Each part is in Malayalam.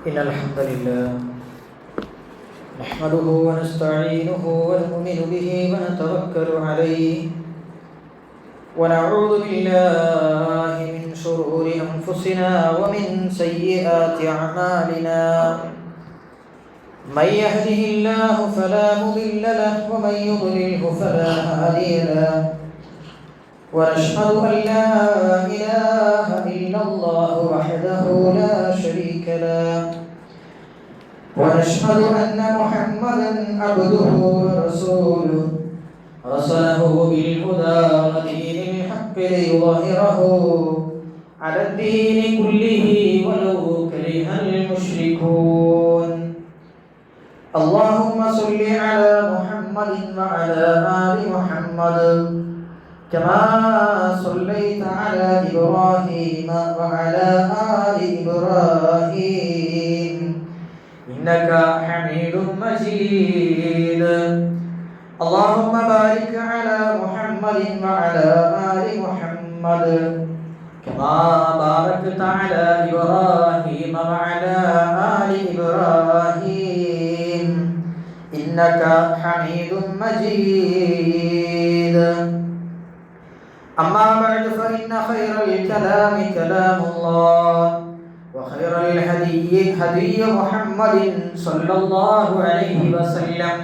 إن الحمد لله نحمده ونستعينه ونؤمن به ونتوكل عليه ونعوذ بالله من شرور أنفسنا ومن سيئات أعمالنا من يهده الله فلا مضل له ومن يضلله فلا هادي له ونشهد أن لا إله إلا الله وحده لا شريك له ونشهد أن محمدا عبده ورسوله أرسله بالهدى ودين الحق ليظهره على الدين كله ولو كره المشركون اللهم صل على محمد وعلى آل محمد كما صليت على إبراهيم وعلى آل إبراهيم إنك حميد مجيد اللهم بارك على محمد وعلى آل محمد كما باركت على إبراهيم وعلى آل إبراهيم إنك حميد مجيد أما بعد فإن خير الكلام كلام الله وخير الهدي هدي محمد صلى الله عليه وسلم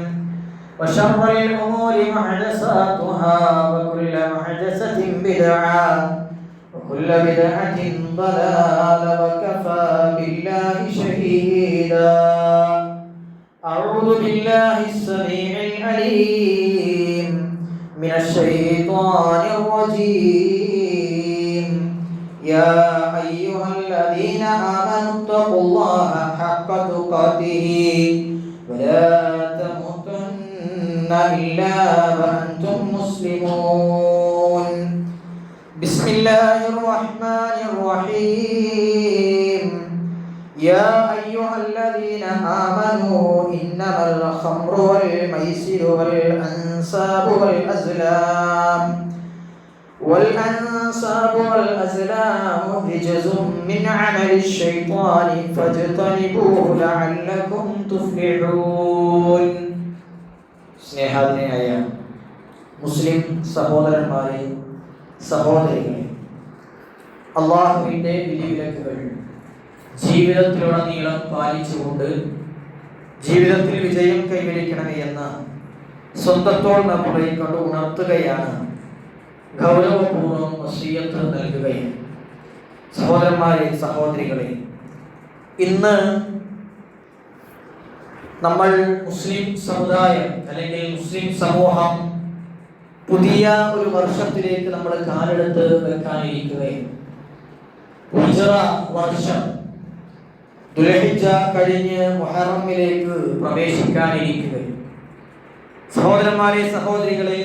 وشر الأمور محدثاتها وكل محدثة بدعة وكل بدعة ضلالة وكفى بالله شهيدا أعوذ بالله السميع العليم من الشيطان الرجيم يا أيها الذين آمنوا اتقوا الله حق تقاته ولا تموتن إلا وأنتم مسلمون بسم الله الرحمن الرحيم يا أيها الذين آمنوا إنما الخمر والميسر والأنصاب والأزلام رجز من عمل الشيطان فاجتنبوه لعلكم تفلحون സ്നേഹാധീനയായ മുസ്ലിം സഹോദരന്മാരെ സഹോദരികളെ, അള്ളാഹുവിൻ്റെ വിധിവിലക്കുകൾ ജീവിതത്തിലുടനീളം പാലിച്ചുകൊണ്ട് ജീവിതത്തിൽ വിജയം കൈവരിക്കണമേ എന്ന് സ്വന്തത്തോട് നിർവഹിക്കൊണ്ട് ഉണർത്തുകയാണ്, ഗൗരവപൂർവ്വം വസിയ്യത്ത് നൽകുകയും. സഹോദരന്മാരെ സഹോദരികളെ, ഇന്ന് നമ്മൾ മുസ്ലിം സമുദായം അല്ലെങ്കിൽ മുസ്ലിം സമൂഹം പുതിയ ഒരു വർഷത്തിലേക്ക് നമ്മൾ കാലെടുത്ത് വെക്കാനിരിക്കുകയും ഹിജ്റ വർഷം ദുൽഹിജ്ജ കഴിഞ്ഞ് മുഹറമിലേക്ക് പ്രവേശിക്കാനിരിക്കുകയും. സഹോദരന്മാരെ സഹോദരികളെ,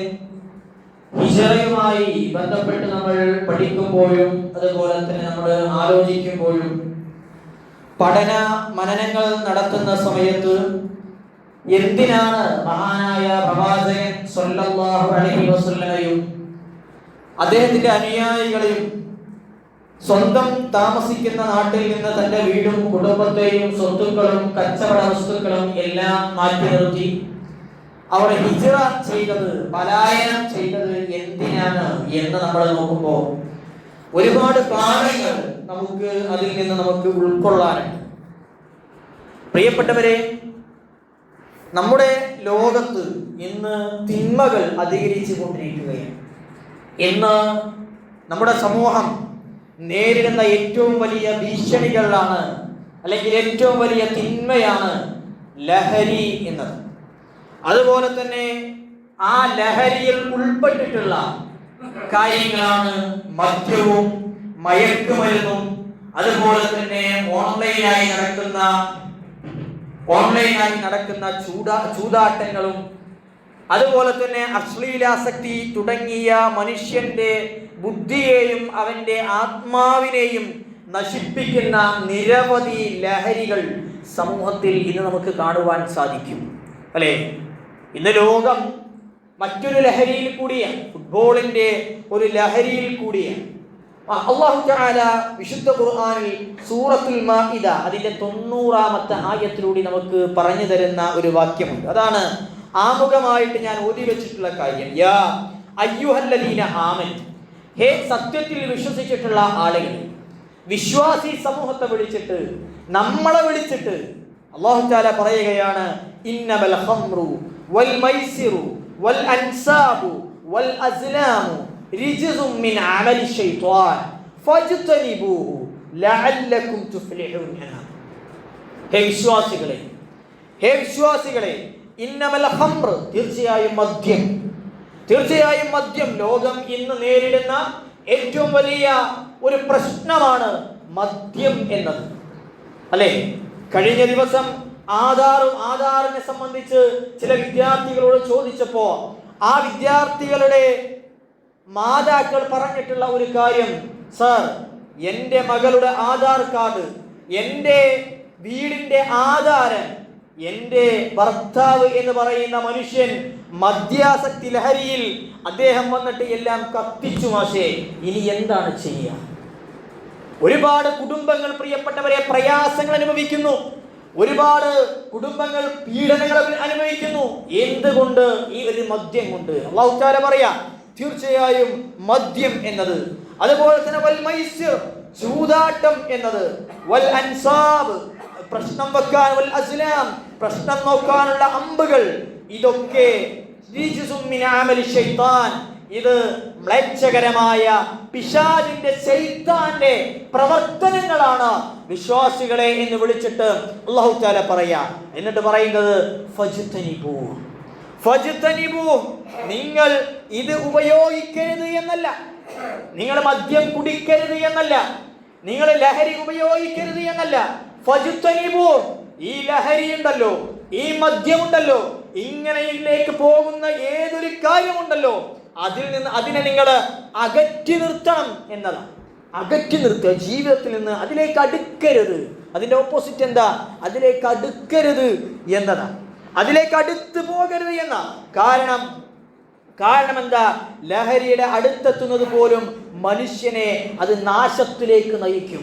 ഹിജ്റയുമായി ബന്ധപ്പെട്ട് നമ്മൾ പഠിക്കുമ്പോഴും അതുപോലെ തന്നെ നമ്മൾ ആലോചിക്കുമ്പോഴും പഠന മനനങ്ങൾ നടത്തുന്ന സമയത്ത് എന്തിനാണ് മഹാനായ പ്രവാചകൻ സ്വല്ലല്ലാഹു അലൈഹി വസല്ലമയും അദ്ദേഹത്തിന്റെ അനുയായികളെയും സ്വന്തം താമസിക്കുന്ന നാട്ടിൽ നിന്ന് തന്റെ വീടും കുടുംബത്തെയും സ്വത്തുക്കളും കച്ചവട വസ്തുക്കളും എല്ലാം മാറ്റി നിർത്തി അവർ ഹിജ്റ ചെയ്തത്, പലായനം ചെയ്തത് എന്തിനാണ് എന്ന് നമ്മൾ നോക്കുമ്പോൾ ഒരുപാട് പാഠങ്ങൾ നമുക്ക് അതിൽ നിന്ന് നമുക്ക് ഉൾക്കൊള്ളാനുണ്ട്. പ്രിയപ്പെട്ടവരെ, നമ്മുടെ ലോകത്ത് ഇന്ന് തിന്മകൾ അധികരിച്ചു കൊണ്ടിരിക്കുകയാണ്. ഇന്ന് നമ്മുടെ സമൂഹം നേരിടുന്ന ഏറ്റവും വലിയ ഭീഷണികളാണ് അല്ലെങ്കിൽ ഏറ്റവും വലിയ തിന്മയാണ് ലഹരി എന്നത്. അതുപോലെ തന്നെ ആ ലഹരിയിൽ ഉൾപ്പെട്ടിട്ടുള്ള കാര്യങ്ങളാണ് മദ്യവും മയക്കുമരുന്നും അതുപോലെ തന്നെ ഓൺലൈനായി നടക്കുന്ന ചൂതാട്ടങ്ങളും അതുപോലെ തന്നെ അശ്ലീലാസക്തി തുടങ്ങിയ മനുഷ്യന്റെ ബുദ്ധിയെയും അവന്റെ ആത്മാവിനെയും നശിപ്പിക്കുന്ന നിരവധി ലഹരികൾ സമൂഹത്തിൽ ഇന്ന് നമുക്ക് കാണുവാൻ സാധിക്കും, അല്ലേ? ഇന്ന് ലോകം മറ്റൊരു ലഹരിയിൽ കൂടിയാണ്, ഫുട്ബോളിന്റെ ഒരു ലഹരിയിൽ കൂടിയാണ്. അല്ലാഹു തആല വിശുദ്ധ ഖുർആനിൽ സൂറത്തുൽ മാഇദ അതിന്റെ 90-ാമത്തെ ആയത്തിലൂടെ നമുക്ക് പറഞ്ഞു തരുന്ന ഒരു വാക്യമുണ്ട്. അതാണ് ആമുഖമായിട്ട് ഞാൻ ഓതി വെച്ചിട്ടുള്ള കാര്യം. യാ അയ്യുഹല്ലദീന ആമനു, ഹേ സത്യത്തിൽ വിശ്വസിച്ചിട്ടുള്ള ആളുകൾ, വിശ്വാസി സമൂഹത്തെ വിളിച്ചിട്ട്, നമ്മളെ വിളിച്ചിട്ട് അല്ലാഹു തആല പറയുകയാണ്, ഇന്നമൽ ഖംറു വൽ മൈസിറു വൽ അൻസാബു വൽ അസ്ലാമു റിജ്സും മിൻ അമലി ശൈത്വാൻ ഫജ്തനിബൂഹു ലഅല്ലകും തുഫ്ലിഹൂൻ. ഹേ വിശ്വാസികളെ, ഇന്നമൽ ഖംർ, തീർച്ചയായും മദ്യം ലോകം ഇന്ന് നേരിടുന്ന ഏറ്റവും വലിയ ഒരു പ്രശ്നമാണ് മദ്യം എന്നത്, അല്ലേ? കഴിഞ്ഞ ദിവസം ആധാറിനെ സംബന്ധിച്ച് ചില വിദ്യാർത്ഥികളോട് ചോദിച്ചപ്പോ ആ വിദ്യാർത്ഥികളുടെ മാതാക്കൾ പറഞ്ഞിട്ടുള്ള ഒരു കാര്യം, സർ, എൻ്റെ മകളുടെ ആധാർ കാർഡ്, എൻ്റെ വീടിൻ്റെ ആധാരം, എൻ്റെ ഭർത്താവ് എന്ന് പറയുന്ന മനുഷ്യൻ മദ്യാസക്തി ലഹരിയിൽ അദ്ദേഹം വന്നിട്ട് എല്ലാം കത്തിച്ചു. മാഷേ, ഇനി എന്താണ് ചെയ്യുക? ഒരുപാട് കുടുംബങ്ങൾ, പ്രിയപ്പെട്ടവരെ, പ്രയാസങ്ങൾ അനുഭവിക്കുന്നു. ഒരുപാട് കുടുംബങ്ങൾ പീഡനങ്ങൾ അനുഭവിക്കുന്നു. എന്തുകൊണ്ട്? ഈ ഒരു മദ്യം കൊണ്ട്. അല്ലാഹു തആല പറയാ, തീർച്ചയായും മദ്യം എന്നത്, അതുപോലെ തന്നെ വൽ മൈസിർ, ചൂതാട്ടം എന്നത്, വൽ അൻസാബ്, പ്രശ്നം വെക്കാൻ, വൽ അസ്ലാം, പ്രശ്നം നോക്കാനുള്ള അമ്പുകൾ, ഇതൊക്കെ റിജ്സും മിൻ അമലി ശൈത്താൻ, ഇത് മ്ലേച്ഛകരമായ പിശാചിന്റെ ശൈത്താന്റെ പ്രവർത്തനങ്ങളാണ് വിശ്വാസികളെ എന്ന് വിളിച്ചിട്ട് അല്ലാഹു തആല പറയാ. എന്നിട്ട് പറയുന്നത് ഫജ്തനിബൂ, നിങ്ങൾ ഇത് ഉപയോഗിക്കരുത് എന്നല്ല, നിങ്ങൾ മദ്യം കുടിക്കരുത് എന്നല്ല, നിങ്ങൾ ലഹരി ഉപയോഗിക്കരുത് എന്നല്ല. ഫജ്തനിബൂ, ഈ ലഹരി ഉണ്ടല്ലോ, ഈ മദ്യമുണ്ടല്ലോ, ഇങ്ങനെയിലേക്ക് പോകുന്ന ഏതൊരു കാര്യമുണ്ടല്ലോ, അതിനെ നിങ്ങൾ അകറ്റി നിർത്തണം എന്നതാണ്. അകറ്റി നിർത്തുക, ജീവിതത്തിൽ നിന്ന് അതിലേക്ക് അടുക്കരുത്. അതിന്റെ ഓപ്പോസിറ്റ് എന്താ? അതിലേക്ക് അടുക്കരുത് എന്നതാണ്. അതിലേക്ക് അടുത്ത് പോകരുത് എന്ന കാരണം എന്താ? ലഹരിയുടെ അടുത്തെത്തുന്നത് പോലും മനുഷ്യനെ അത് നാശത്തിലേക്ക് നയിക്കും.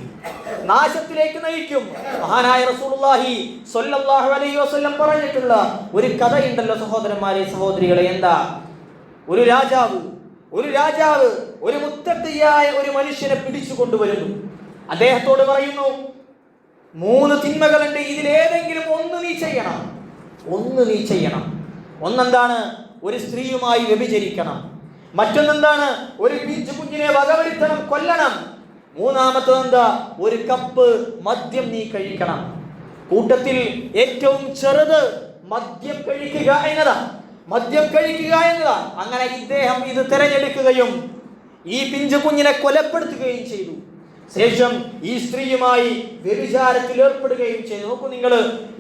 മഹാനായ റസൂലുള്ളാഹി സ്വല്ലല്ലാഹു അലൈഹി വസല്ലം പറഞ്ഞിട്ടുള്ള ഒരു കഥയുണ്ടല്ലോ സഹോദരന്മാരെ, സഹോദരികളെ. എന്താ? ഒരു രാജാവ് ഒരു മുത്തഖിയായ ഒരു മനുഷ്യനെ പിടിച്ചു കൊണ്ടുവരുന്നു. അദ്ദേഹത്തോട് പറയുന്നു, 3 തിന്മകളുണ്ട്, ഇതിലേതെങ്കിലും ഒന്ന് നീ ചെയ്യണം. ഒന്നെന്താണ്? ഒരു സ്ത്രീയുമായി വ്യഭിചരിക്കണം. മറ്റൊന്നെന്താണ്? ഒരു പിഞ്ചു കുഞ്ഞിനെ വകവരുത്തണം, കൊല്ലണം. മൂന്നാമത്തത് എന്താ? ഒരു കപ്പ് മദ്യം നീ കഴിക്കണം. കൂട്ടത്തിൽ ഏറ്റവും ചെറുത് മദ്യം കഴിക്കുക എന്നതാണ്. അങ്ങനെ ഇദ്ദേഹം ഇത് തിരഞ്ഞെടുക്കുകയും ഈ പിഞ്ചു കുഞ്ഞിനെ കൊലപ്പെടുത്തുകയും ചെയ്തു. ശേഷം ഈ സ്ത്രീയുമായി വ്യഭിചാരത്തിൽ ഏർപ്പെടുകയും ചെയ്തു. നോക്കൂ നിങ്ങൾ,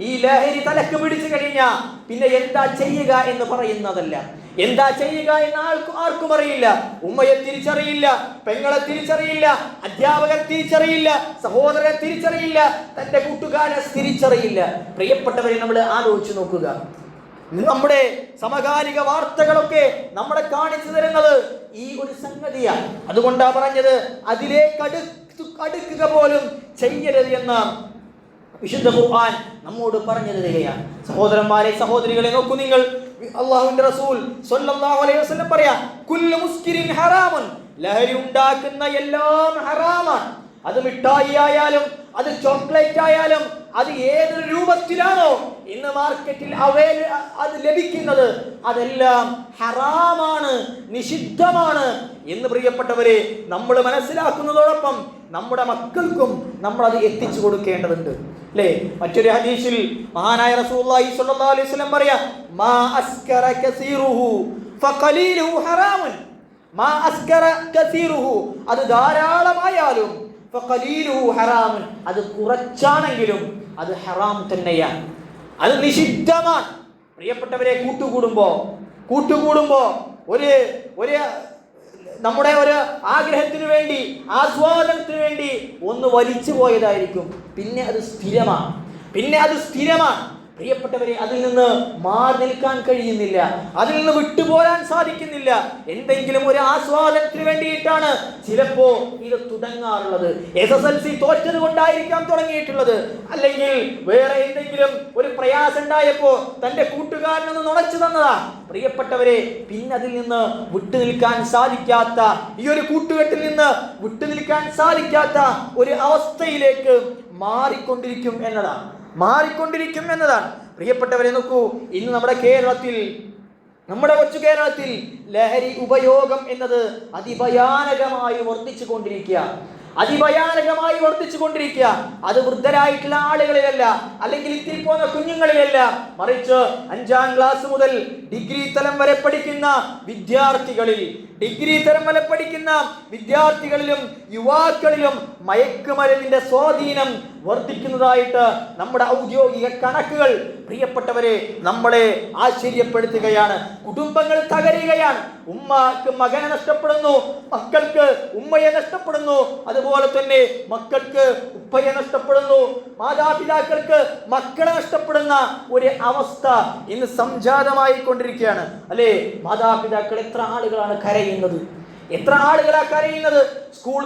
ഈ ലഹരി തലക്ക് പിടിച്ചു കഴിഞ്ഞാൽ പിന്നെ എന്താ ചെയ്യുക എന്ന് പറയുന്നതല്ല. എന്താ ചെയ്യുക എന്ന് ആർക്കും അറിയില്ല. ഉമ്മയെ തിരിച്ചറിയില്ല, പെങ്ങളെ തിരിച്ചറിയില്ല, അധ്യാപകരെ തിരിച്ചറിയില്ല, സഹോദരനെ തിരിച്ചറിയില്ല, തന്റെ കൂട്ടുകാരെ തിരിച്ചറിയില്ല. പ്രിയപ്പെട്ടവരെ, നമ്മൾ ആലോചിച്ച് നോക്കുക. നമ്മുടെ സമകാലിക വാർത്തകളൊക്കെ നമ്മളെ കാണിച്ചു തരുന്നത് ഈ ഒരു സംഗതിയാണ്. അതുകൊണ്ടാ പറഞ്ഞത്, അതിലേക്ക് അടുക്കുക പോലും ചെയ്യരുത് എന്ന് വിശുദ്ധ ഖുർആൻ നമ്മോട് പറഞ്ഞു തരികയാണ്. സഹോദരന്മാരെ, സഹോദരികളെ, നോക്കൂ നിങ്ങൾ, അല്ലാഹുവിന്റെ റസൂൽ സ്വല്ലല്ലാഹു അലൈഹി വസല്ലം പറയാ, കുല്ലു മുസ്കിരിൻ ഹറാമുൻ, ലഹരി ഉണ്ടാക്കുന്ന എല്ലാം ഹറാമാണ്. അത് മിഠായി ആയാലും, അത് ചോക്ലേറ്റ് ആയാലും, അത് ഏതൊരു രൂപത്തിലാണോ ഇന്ന് മാർക്കറ്റിൽ അത് ലഭിക്കുന്നത്, അതെല്ലാം ഹറാമാണ്, നിഷിദ്ധമാണ് എന്ന് പ്രിയപ്പെട്ടവരെ നമ്മൾ മനസ്സിലാക്കുന്നതോടൊപ്പം നമ്മുടെ മക്കൾക്കും നമ്മൾ അത് എത്തിച്ചു കൊടുക്കേണ്ടതുണ്ട്, അല്ലേ? മറ്റൊരു ഹദീസിൽ മഹാനായ റസൂലുള്ളാഹി സ്വല്ലല്ലാഹു അലൈഹി വസല്ലം പറയാ, മാ അസ്കറ കസീറുഹു ഫഖലീലുഹു ഹറാമുൻ. മാ അസ്കറ കസീറുഹു, അത് ധാരാളമായാലും, ഫഖലീലുഹു ഹറാമുൻ, അത് കുറച്ചാണെങ്കിലും അത് ഹറാം തന്നെയാണ്, അത് നിഷിദ്ധമാണ്. പ്രിയപ്പെട്ടവരെ, കൂട്ടുകൂടുമ്പോ ഒരു നമ്മുടെ ഒരു ആഗ്രഹത്തിന് വേണ്ടി, ആസ്വാദനത്തിന് വേണ്ടി ഒന്ന് വലിച്ചു പോയതായിരിക്കും. പിന്നെ അത് സ്ഥിരമാണ്. പ്രിയപ്പെട്ടവരെ, അതിൽ നിന്ന് മാറി നിൽക്കാൻ കഴിയുന്നില്ല, അതിൽ നിന്ന് വിട്ടുപോരാൻ സാധിക്കുന്നില്ല. എന്തെങ്കിലും ഒരു ആസ്വാദനത്തിന് വേണ്ടിയിട്ടാണ് ചിലപ്പോ ഇത് തുടങ്ങാറുള്ളത്. SSLC തോറ്റത് കൊണ്ടായിരിക്കാം തുടങ്ങിയിട്ടുള്ളത്, അല്ലെങ്കിൽ വേറെ എന്തെങ്കിലും ഒരു പ്രയാസം ഉണ്ടായപ്പോ തന്റെ കൂട്ടുകാരനൊന്ന് നുണച്ചു തന്നതാ. പ്രിയപ്പെട്ടവരെ, പിന്നെ അതിൽ നിന്ന് വിട്ടുനിൽക്കാൻ സാധിക്കാത്ത, ഈ ഒരു കൂട്ടുകെട്ടിൽ നിന്ന് വിട്ടുനിൽക്കാൻ സാധിക്കാത്ത ഒരു അവസ്ഥയിലേക്ക് മാറിക്കൊണ്ടിരിക്കും എന്നതാണ്. പ്രിയപ്പെട്ടവരെ, നോക്കൂ, ഇന്ന് നമ്മുടെ കൊച്ചു കേരളത്തിൽ ലഹരി ഉപയോഗം എന്നത് അതിഭയാനകമായി വർദ്ധിച്ചുകൊണ്ടിരിക്കുക. അത് വൃദ്ധരായിട്ടുള്ള ആളുകളിലല്ല, അല്ലെങ്കിൽ ഇത്തിരി പോകുന്ന കുഞ്ഞുങ്ങളിലല്ല, മറിച്ച് 5ാം ക്ലാസ് മുതൽ ഡിഗ്രി തലം വരെ പഠിക്കുന്ന വിദ്യാർത്ഥികളിലും യുവാക്കളിലും മയക്കുമരുന്നിന്റെ സ്വാധീനം വർദ്ധിക്കുന്നതായിട്ട് നമ്മുടെ ഔദ്യോഗിക കണക്കുകൾ പ്രിയപ്പെട്ടവരെ നമ്മളെ ആശ്ചര്യപ്പെടുത്തുകയാണ്. കുടുംബങ്ങൾ തകരുകയാണ്. ഉമ്മക്ക് മകനെ നഷ്ടപ്പെടുന്നു, മക്കൾക്ക് ഉമ്മയെ നഷ്ടപ്പെടുന്നു, അതുപോലെ തന്നെ മക്കൾക്ക് ഉപ്പയെ നഷ്ടപ്പെടുന്നു, മാതാപിതാക്കൾക്ക് മക്കളെ നഷ്ടപ്പെടുന്ന ഒരു അവസ്ഥ ഇന്ന് സംജാതമായി കൊണ്ടിരിക്കുകയാണ്. അല്ലേ? മാതാപിതാക്കൾ എത്ര ആളുകളാണ് കരയുന്നത്? സ്കൂൾ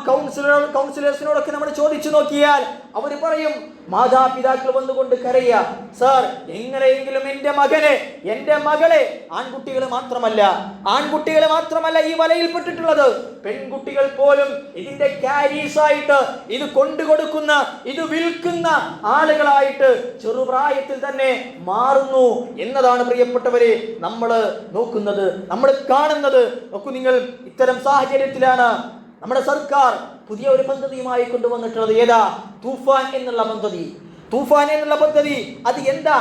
കൗൺസിലേഴ്സിനോടൊക്കെ നമ്മൾ ചോദിച്ചു നോക്കിയാൽ അവർ പറയും, മാതാപിതാക്കൾ വന്നുകൊണ്ട് കരയുക, സാർ എങ്ങനെയെങ്കിലും എൻ്റെ മകളെ ആൺകുട്ടികൾ മാത്രമല്ല ഈ വലയിൽപ്പെട്ടിട്ടുള്ളത്, പെൺകുട്ടികൾ പോലും ഇതിന്റെ ക്യാരീസായിട്ട്, ഇത് കൊണ്ടുകൊടുക്കുന്ന, ഇത് വിൽക്കുന്ന ആളുകളായിട്ട് ചെറുപ്രായത്തിൽ തന്നെ മാറുന്നു എന്നതാണ് പ്രിയപ്പെട്ടവരെ നമ്മൾ നോക്കുന്നത്, നമ്മൾ കാണുന്നത്. നോക്കൂ നിങ്ങൾ, ഇത്തരം സാഹചര്യത്തിലാണ് നമ്മുടെ സർക്കാർ പുതിയ ഒരു പദ്ധതിയുമായി കൊണ്ടുവന്നിട്ടുള്ളത്. ഏതാ? തൂഫാൻ എന്നുള്ള പദ്ധതി. അത് എന്താ?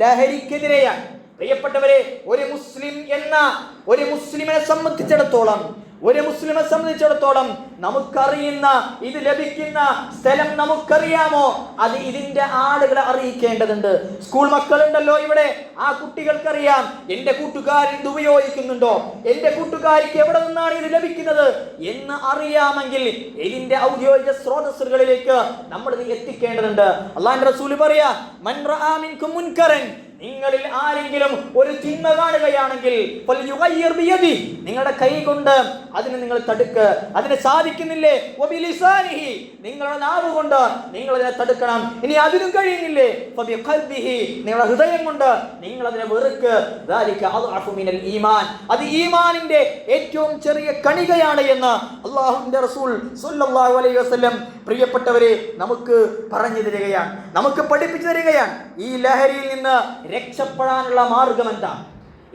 ലഹരിക്കെതിരെയാണ്. പ്രിയപ്പെട്ടവരെ, ഒരു മുസ്ലിമിനെ സംബന്ധിച്ചിടത്തോളം നമുക്കറിയുന്ന, ഇത് ലഭിക്കുന്ന സ്ഥലം നമുക്കറിയാമോ? അത് ഇതിന്റെ ആളുകളെ അറിയിക്കേണ്ടതുണ്ട്. സ്കൂൾ മക്കളുണ്ടല്ലോ ഇവിടെ, ആ കുട്ടികൾക്കറിയാം എന്റെ കൂട്ടുകാരൻ ഇത് ഉപയോഗിക്കുന്നുണ്ടോ, എന്റെ കൂട്ടുകാരിക്ക് എവിടെ നിന്നാണ് ഇത് ലഭിക്കുന്നത് എന്ന് അറിയാമെങ്കിൽ ഇതിന്റെ ഔദ്യോഗിക സ്രോതസ്സുകളിലേക്ക് നമ്മൾ ഇത് എത്തിക്കേണ്ടതുണ്ട്. അല്ലാഹുവിന്റെ റസൂൽ പറയാ, മൻ റആ മിൻകും മുൻകറൻ, നിങ്ങളിൽ ആരെങ്കിലും ഒരു തിന്മ കാണുകയാണെങ്കിൽ നിങ്ങളുടെ കൈ കൊണ്ട് അതിനെ നിങ്ങൾ തടുക്ക്. അതിന് സാധിക്കുന്നില്ലേ, നിങ്ങളുടെ നാവ് കൊണ്ട് നിങ്ങൾ അതിനെ തടുക്കണം. ഇനി അതിനും കഴിയുന്നില്ലേ, നിങ്ങളുടെ ഹൃദയം കൊണ്ട് നിങ്ങൾ അതിനെ വെറുക്ക്. അത് ഈമാനിന്റെ ഏറ്റവും ചെറിയ കണികയാണ് എന്ന് അല്ലാഹുവിന്റെ റസൂൽ സ്വല്ലല്ലാഹു അലൈഹി വസല്ലം പ്രിയപ്പെട്ടവരെ നമുക്ക് പറഞ്ഞു തരികയാണ്, നമുക്ക് പഠിപ്പിച്ചു തരികയാണ്. ഈ ലഹരിയിൽ നിന്ന് രക്ഷപ്പെടാനുള്ള മാർഗം എന്താ?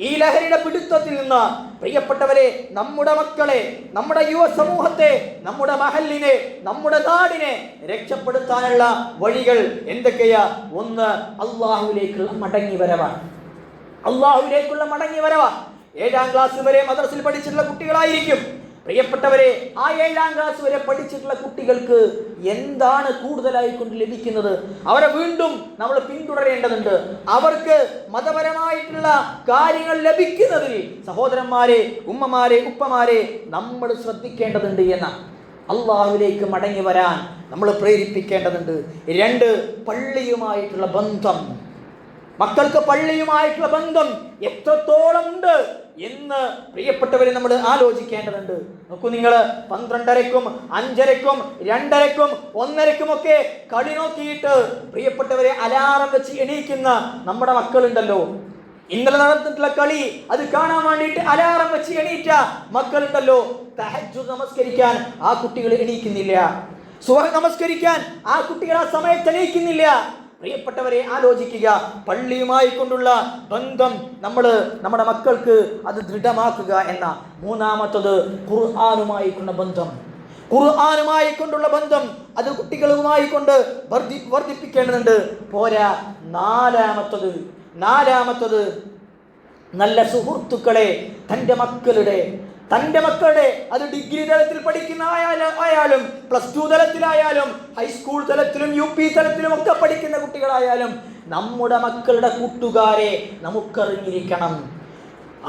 ഈ ലഹരിയുടെ പിടുത്തത്തിൽ നിന്ന് പ്രിയപ്പെട്ടവരെ നമ്മുടെ മക്കളെ, നമ്മുടെ യുവ സമൂഹത്തെ, നമ്മുടെ മഹല്ലിനെ, നമ്മുടെ നാടിനെ രക്ഷപ്പെടുത്താനുള്ള വഴികൾ എന്തൊക്കെയാ? ഒന്ന്, അള്ളാഹുവിലേക്കുള്ള മടങ്ങി വരവാണ്. 7ാം ക്ലാസ് വരെ മദ്രസയിൽ പഠിച്ചിട്ടുള്ള കുട്ടികളായിരിക്കും പ്രിയപ്പെട്ടവരെ. ആ 7ാം ക്ലാസ് വരെ പഠിച്ചിട്ടുള്ള കുട്ടികൾക്ക് എന്താണ് കൂടുതലായി കൊണ്ട് ലഭിക്കുന്നത്? അവരെ വീണ്ടും നമ്മൾ പിന്തുടരേണ്ടതുണ്ട്. അവർക്ക് മതപരമായിട്ടുള്ള കാര്യങ്ങൾ ലഭിക്കുന്നതിൽ സഹോദരന്മാരെ, ഉമ്മമാരെ, ഉപ്പമാരെ നമ്മൾ ശ്രദ്ധിക്കേണ്ടതുണ്ട് എന്ന അള്ളാഹുവിലേക്ക് മടങ്ങി വരാൻ നമ്മൾ പ്രേരിപ്പിക്കേണ്ടതുണ്ട്. 2, പള്ളിയുമായിട്ടുള്ള ബന്ധം. മക്കൾക്ക് പള്ളിയുമായിട്ടുള്ള ബന്ധം എത്രത്തോളം ഉണ്ട് എന്ന് പ്രിയപ്പെട്ടവരെ നമ്മൾ ആലോചിക്കേണ്ടതുണ്ട്. നോക്കൂ നിങ്ങൾ, 12:30-ക്കും 5:30-ക്കും 2:30-ക്കും 1:30-ക്കും ഒക്കെ കളി നോക്കിയിട്ട് പ്രിയപ്പെട്ടവരെ അലാറം വെച്ച് എണീക്കുന്ന നമ്മുടെ മക്കളുണ്ടല്ലോ. ഇന്നലെ നടന്നിട്ടുള്ള കളി അത് കാണാൻ വേണ്ടിയിട്ട് അലാറം വെച്ച് എണീറ്റ മക്കളുണ്ടല്ലോ. തഹജ്ജുദ് നമസ്കരിക്കാൻ ആ കുട്ടികൾ എണീക്കുന്നില്ല. സുബ്ഹ് നമസ്കരിക്കാൻ ആ കുട്ടികൾ ആ സമയത്ത് എണീക്കുന്നില്ല. പ്രിയപ്പെട്ടവരെ ആലോചിക്കുക, പള്ളിയുമായി കൊണ്ടുള്ള ബന്ധം നമ്മൾ നമ്മുടെ മക്കൾക്ക് അത് ദൃഢമാക്കുക എന്ന. 3-മത്തത് ഖുർആനുമായി കൊണ്ടുള്ള ബന്ധം അത് കുട്ടികളുമായി കൊണ്ട് വർദ്ധിപ്പിക്കേണ്ടതുണ്ട്. പോരാ, 4-മത്തത് നല്ല സുഹൃത്തുക്കളെ തൻ്റെ മക്കളുടെ അത് ഡിഗ്രി തലത്തിൽ പഠിക്കുന്ന ആയാലും +2 തലത്തിലായാലും ഹൈസ്കൂൾ തലത്തിലും UP തലത്തിലും ഒക്കെ പഠിക്കുന്ന കുട്ടികളായാലും നമ്മുടെ മക്കളുടെ കൂട്ടുകാരെ നമുക്കറിഞ്ഞിരിക്കണം.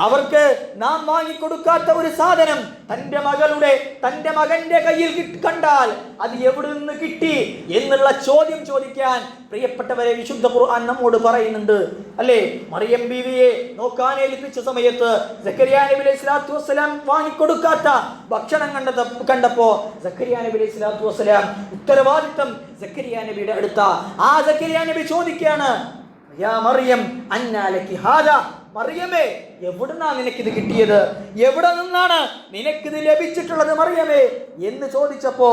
അവർക്ക് നാം വാങ്ങിക്കൊടുക്കാത്ത ഒരു സാധനം തന്റെ മകന്റെ കയ്യിൽ കണ്ടാൽ അത് എവിടെ നിന്ന് കിട്ടി എന്നുള്ള ചോദ്യം ചോദിക്കാൻ പ്രിയപ്പെട്ടവരെ വിശുദ്ധ ഖുർആൻ നമ്മോട് പറയുന്നുണ്ട്, അല്ലേ? മറിയം ബീവിയെ നോക്കാൻ ഏൽപ്പിച്ച സമയത്ത് സക്കരിയ നബി അലൈഹി സ്വലാത്തു വസ്സലാം വാങ്ങിക്കൊടുക്കാത്ത ഭക്ഷണം കണ്ടപ്പോ സക്കരിയ നബി അലൈഹി സ്വലാത്തു വസ്സലാം ഉത്തരവാദിത്തം സക്കരിയ നബിയുടെ അടുത്ത. ആ സക്കരിയ നബി ചോദിക്കുകയാണ്, യാ മറിയം അന്നാ ലക്കി ഹാദാ, മറിയമേ എവിടുന്നാ നിനക്കിത് കിട്ടിയത്? എവിടെ നിന്നാണ് നിനക്കിത് ലഭിച്ചിട്ടുള്ളത് മറിയമേ എന്ന് ചോദിച്ചപ്പോ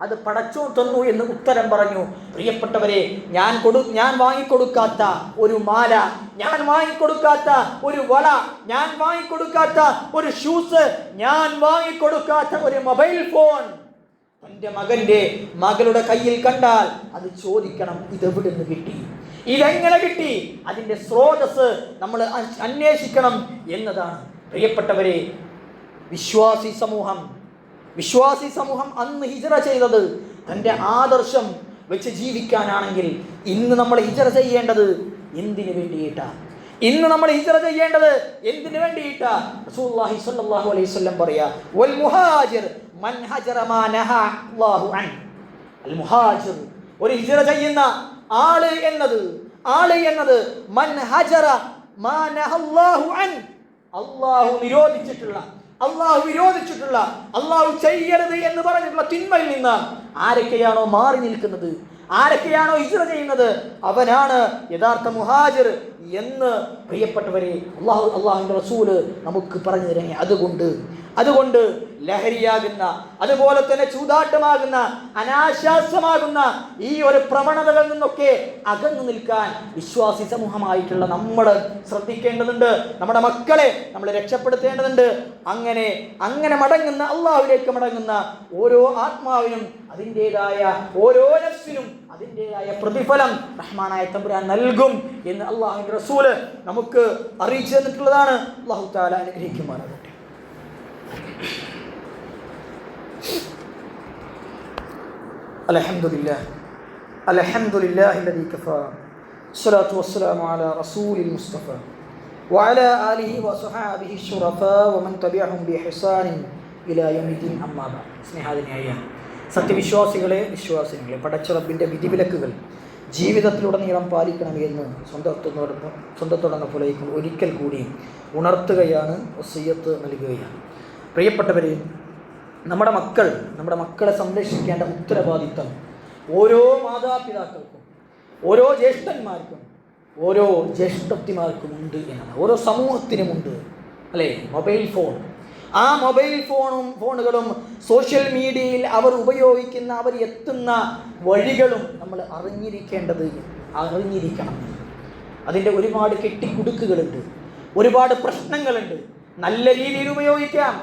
അത് പടച്ചോൻ തന്നു എന്ന് ഉത്തരം പറഞ്ഞു. പ്രിയപ്പെട്ടവരെ, ഞാൻ വാങ്ങിക്കൊടുക്കാത്ത ഒരു മാല, ഞാൻ വാങ്ങിക്കൊടുക്കാത്ത ഒരു വള, ഞാൻ വാങ്ങിക്കൊടുക്കാത്ത ഒരു ഷൂസ്, ഞാൻ വാങ്ങിക്കൊടുക്കാത്ത ഒരു മൊബൈൽ ഫോൺ തൻ്റെ മകളുടെ കയ്യിൽ കണ്ടാൽ അത് ചോദിക്കണം, ഇതെവിടെ നിന്ന് കിട്ടി, ഇതെങ്ങനെ കിട്ടി, അതിൻ്റെ സ്രോതസ് നമ്മൾ അന്വേഷിക്കണം എന്നതാണ്. പ്രിയപ്പെട്ടവരെ, വിശ്വാസി സമൂഹം അന്ന് ഹിജ്റ ചെയ്തത് തൻ്റെ ആദർശം വെച്ച് ജീവിക്കാനാണെങ്കിൽ ഇന്ന് നമ്മൾ ഹിജ്റ ചെയ്യേണ്ടത് എന്തിനു വേണ്ടിയിട്ടാണ്? റസൂലുള്ളാഹി സ്വല്ലല്ലാഹു അലൈഹി വസല്ലം പറയാ, വൽ മുഹാജിർ മൻ ഹജറ മാ നഹാ അല്ലാഹു അൻ. അൽ മുഹാജിർ, ഒരു ഹിജ്റ ചെയ്യുന്ന ആള് എന്നത് മൻ ഹജറ മാ നഹാ അല്ലാഹു അൻ, അല്ലാഹു വിരോധിച്ചിട്ടുള്ള, അല്ലാഹു ചെയ്യരുത് എന്ന് പറഞ്ഞിട്ടുള്ള തിന്മയിൽ നിന്ന് ആരൊക്കെയാണോ മാറി നിൽക്കുന്നത്, ആരൊക്കെയാണോ ഹിജ്റ ചെയ്യുന്നത്, അവനാണ് യഥാർത്ഥ മുഹാജിർ എന്ന് പ്രിയപ്പെട്ടവരെ അല്ലാഹുവിൻ്റെ റസൂല് നമുക്ക് പറഞ്ഞു തരുന്നത്. അതുകൊണ്ട് ലഹരിയാകുന്ന, അതുപോലെ തന്നെ ചൂതാട്ടമാകുന്ന, അനാശാസ്യമാകുന്ന ഈ ഒരു പ്രവണതകളിൽ നിന്നൊക്കെ അകന്നു നിൽക്കാൻ വിശ്വാസി സമൂഹമായിട്ടുള്ള നമ്മൾ ശ്രദ്ധിക്കേണ്ടതുണ്ട്. നമ്മുടെ മക്കളെ നമ്മൾ രക്ഷപ്പെടുത്തേണ്ടതുണ്ട്. അങ്ങനെ മടങ്ങുന്ന, അള്ളാഹുവിലേക്ക് മടങ്ങുന്ന ഓരോ ആത്മാവിനും ഓരോ നഫ്സിനും അതിൻ്റെതായ പ്രതിഫലം റഹ്മാനായ തമ്പുരാൻ നൽകും എന്ന് അള്ളാഹുവിൻ്റെ റസൂല് നമുക്ക് അറിയിച്ചു തന്നിട്ടുള്ളതാണ്. അല്ലാഹു തആല അനുഗ്രഹിക്കുമാറാകട്ടെ. അൽഹംദുലില്ലാഹി അല്ലദീ കഫാ സ്വലാത്തു വസ്സലാമു അലാ റസൂലിൽ മുസ്തഫ വഅലാ ആലിഹി വസഹാബിഹി ശുറഫാ വമൻ തബിഅഹും ബിഇഹ്സാനിൻ ഇലാ യൗമിദ്ദീൻ. അമ്മാ ബഅദ്. സ്നേഹാദരനായ സത്യവിശ്വാസികളെ, പടച്ച റബ്ബിൻ്റെ വിധിവിലക്കുകൾ ജീവിതത്തിലുടനീളം പാലിക്കണമെന്ന് സ്വന്തത്തോടൊപ്പം ഒരിക്കൽ കൂടി ഉണർത്തുകയാണ്, വസിയ്യത്ത് നൽകുകയാണ്. പ്രിയപ്പെട്ടവരെ, നമ്മുടെ മക്കളെ സംരക്ഷിക്കേണ്ട ഉത്തരവാദിത്തം ഓരോ മാതാപിതാക്കൾക്കും, ഓരോ ജ്യേഷ്ഠന്മാർക്കും, ഓരോ ജ്യേഷ്ഠത്തിമാർക്കും ഉണ്ട് എന്നതാണ്. ഓരോ സമൂഹത്തിനുമുണ്ട്, അല്ലേ? മൊബൈൽ ഫോൺ, ആ മൊബൈൽ ഫോണുകളും സോഷ്യൽ മീഡിയയിൽ അവർ ഉപയോഗിക്കുന്ന, അവർ എത്തുന്ന വഴികളും നമ്മൾ അറിഞ്ഞിരിക്കണം. അതിൻ്റെ ഒരുപാട് കെട്ടിക്കുടുക്കുകളുണ്ട്, ഒരുപാട് പ്രശ്നങ്ങളുണ്ട്. നല്ല രീതിയിൽ ഉപയോഗിക്കാം,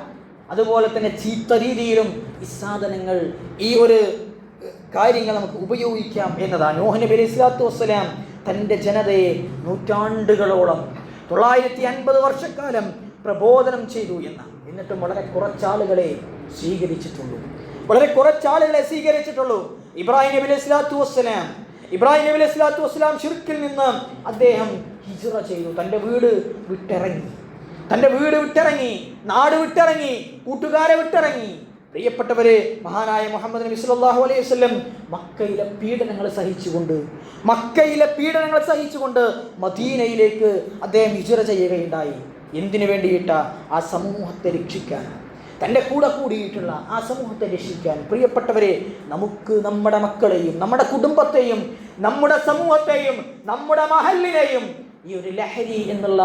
അതുപോലെ തന്നെ ചീത്ത രീതിയിലും ഈ സാധനങ്ങൾ, ഈ ഒരു കാര്യങ്ങൾ നമുക്ക് ഉപയോഗിക്കാം എന്നതാണ്. നൂഹ് നബി അലൈഹി സ്വലാത്തു വസ്സലാം തൻ്റെ ജനതയെ നൂറ്റാണ്ടുകളോളം 950 വർഷക്കാലം പ്രബോധനം ചെയ്തു എന്നാണ്. എന്നിട്ടും വളരെ കുറച്ചാളുകളെ സ്വീകരിച്ചിട്ടുള്ളൂ. ഇബ്രാഹിം നബി അലൈഹി സ്വലാത്തു വസ്സലാം ശിർക്കിൽ നിന്ന് അദ്ദേഹം ഹിജ്റ ചെയ്തു. തൻ്റെ വീട് വിട്ടിറങ്ങി, നാട് വിട്ടിറങ്ങി, കൂട്ടുകാരെ വിട്ടിറങ്ങി. പ്രിയപ്പെട്ടവരെ, മഹാനായ മുഹമ്മദ് നബി സല്ലല്ലാഹു അലൈഹി വസല്ലം മക്കയിലെ പീഡനങ്ങൾ സഹിച്ചുകൊണ്ട് മദീനയിലേക്ക് അദ്ദേഹം ഹിജ്റ ചെയ്യുകയുണ്ടായി. എന്തിനു വേണ്ടിയിട്ടാ? ആ സമൂഹത്തെ രക്ഷിക്കാൻ, തൻ്റെ കൂടെ കൂടിയിട്ടുള്ള ആ സമൂഹത്തെ രക്ഷിക്കാൻ. പ്രിയപ്പെട്ടവരെ, നമുക്ക് നമ്മുടെ മക്കളെയും, നമ്മുടെ കുടുംബത്തെയും, നമ്മുടെ സമൂഹത്തെയും, നമ്മുടെ മഹല്ലിനെയും ഈ ഒരു ലഹരി എന്നുള്ള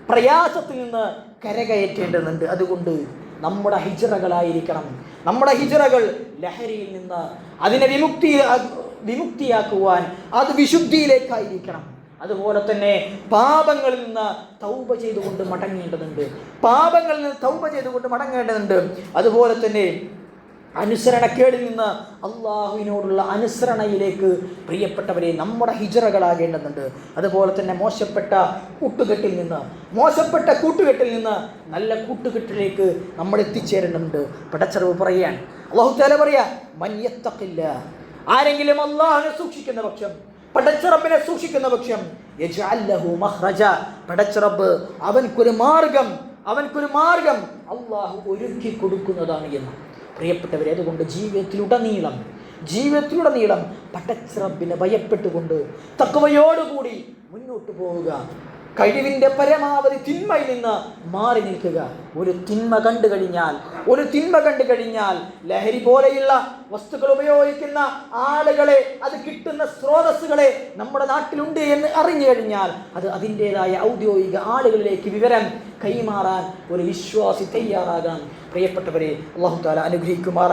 പ്രയാസത്തിൽ നിന്ന് കരകയറ്റേണ്ടതുണ്ട്. അതുകൊണ്ട് നമ്മുടെ ഹിജ്റകൾ ലഹരിയിൽ നിന്ന് അതിനെ വിമുക്തിയാക്കുവാൻ, അത് വിശുദ്ധിയിലേക്കായിരിക്കണം. അതുപോലെ തന്നെ പാപങ്ങളിൽ നിന്ന് തൗബ ചെയ്തുകൊണ്ട് മടങ്ങേണ്ടതുണ്ട്. അതുപോലെ തന്നെ അനുസരണക്കേടിൽ നിന്ന് അള്ളാഹുവിനോടുള്ള അനുസരണയിലേക്ക് പ്രിയപ്പെട്ടവരെ നമ്മുടെ ഹിജ്റകളാകേണ്ടതുണ്ട്. അതുപോലെ തന്നെ മോശപ്പെട്ട കൂട്ടുകെട്ടിൽ നിന്ന് നല്ല കൂട്ടുകെട്ടിലേക്ക് നമ്മൾ എത്തിച്ചേരേണ്ടതുണ്ട്. പടച്ചറവ് അല്ലാഹു തആല പറയാ, മൻ യത്തഖില്ലാ, ആരെങ്കിലും അള്ളാഹുവിനെ സൂക്ഷിക്കുന്ന പക്ഷം, പടച്ചറബിനെ സൂക്ഷിക്കുന്ന പക്ഷം യജ്അൽ ലഹു മഖ്റജ, പടച്ചറബ് അവൻക്കൊരു മാർഗം അല്ലാഹു ഒരുക്കി കൊടുക്കുന്നതാണ് എന്ന്. പ്രിയപ്പെട്ടവരെ, അതുകൊണ്ട് ജീവിതത്തിലുടനീളം പടച്ചറബിനെ ഭയപ്പെട്ടുകൊണ്ട് തഖ്വയോടുകൂടി മുന്നോട്ട് പോവുക. കഴിവിൻ്റെ പരമാവധി തിന്മയിൽ നിന്ന് മാറി നിൽക്കുക. ഒരു തിന്മ കണ്ടു കഴിഞ്ഞാൽ ലഹരി പോലെയുള്ള വസ്തുക്കൾ ഉപയോഗിക്കുന്ന ആളുകളെ, അത് കിട്ടുന്ന സ്രോതസ്സുകളെ നമ്മുടെ നാട്ടിലുണ്ട് എന്ന് അറിഞ്ഞു കഴിഞ്ഞാൽ അത് അതിൻ്റെതായ ഔദ്യോഗിക ആളുകളിലേക്ക് വിവരം കൈമാറാൻ ഒരു വിശ്വാസി തയ്യാറാകാൻ. പ്രിയപ്പെട്ടവരെ, അല്ലാഹു തആല അനുഗ്രഹിക്കുമാറാകട്ടെ.